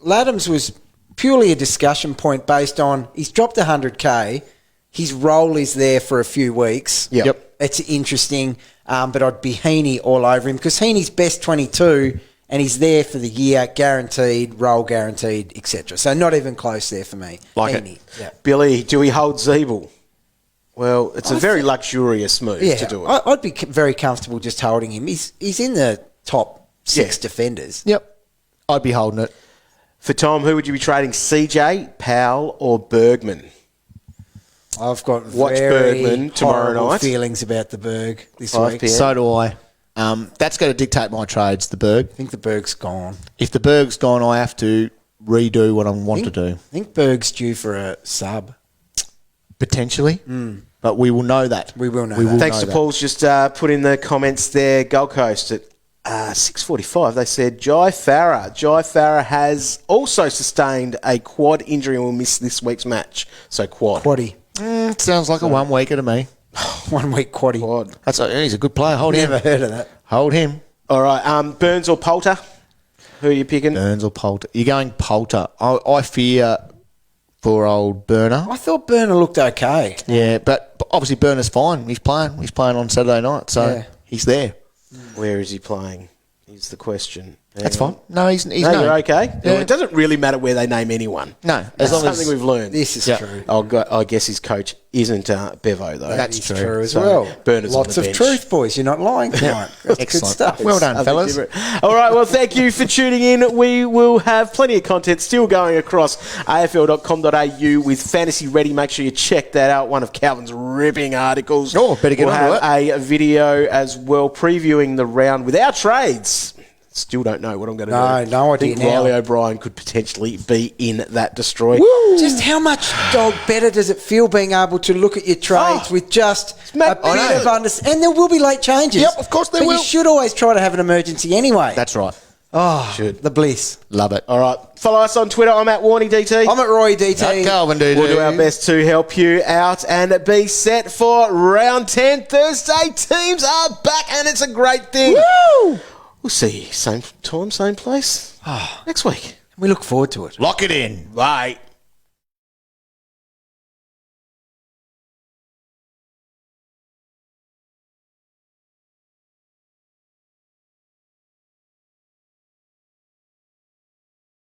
Laddams was purely a discussion point based on he's dropped 100K. His role is there for a few weeks. Yep. It's interesting, but I'd be Heaney all over him because Heaney's best 22 and he's there for the year, guaranteed, role guaranteed, etc. So not even close there for me. Like it. Heaney, yeah. Billy, do we hold Zeeble? Well, it's a very luxurious move to do it. I'd be very comfortable just holding him. He's in the top 6 defenders. Yep. I'd be holding it. For Tom, who would you be trading, CJ, Powell or Bergman? I've got Watch very Bergman tomorrow horrible night. feelings about the Berg this 5 week. PM. So do I. That's going to dictate my trades, the Berg. I think the Berg's gone. If the Berg's gone, I have to redo what I want to do. I think Berg's due for a sub. Potentially. But we will know that. We will know that. Thanks to Paul's just put in the comments there. Gold Coast at 6:45. They said Jai Farah. Jai Farah has also sustained a quad injury and will miss this week's match. So quad. Quaddy. Sounds like a one-weeker to me. 1 week quaddy. Quad. He's a good player. Hold Never him. heard of that. Hold him. All right. Burns or Poulter? Who are you picking? Burns or Poulter? You're going Poulter. I fear for old Burner. I thought Burner looked okay. Yeah, but obviously Burner's fine. He's playing. He's playing on Saturday night, so Yeah. he's there. Where is he playing? Is the question. That's fine. No, he's No, no. you're okay. Yeah. It doesn't really matter where they name anyone. No, That's as long something as we've learned. This is Yeah. true. I guess his coach isn't Bevo, though. That's It's true. true as So, well. Burners on Lots the of bench. truth, boys. You're not lying tonight. That's Excellent. good stuff. Well done, Something fellas. different. All right, well, thank you for tuning in. We will have plenty of content still going across afl.com.au with Fantasy Ready. Make sure you check that out. One of Calvin's ripping articles. Oh, better get we'll onto have a video as well previewing the round with our trades. Still don't know what I'm going to do. No I think idea now. Riley O'Brien could potentially be in that destroy. Just how much, dog, better does it feel being able to look at your trades with just a bit magnificent. of understanding? And there will be late changes. Yep, of course there but will. you should always try to have an emergency anyway. That's right. The bliss. Love it. All right, follow us on Twitter. I'm at Warney DT. I'm at Roy DT. At Calvin, dude. We'll do our best to help you out and be set for round 10 Thursday. Teams are back and it's a great thing. Woo! We'll see you same time, same place next week. We look forward to it. Lock it in. Bye.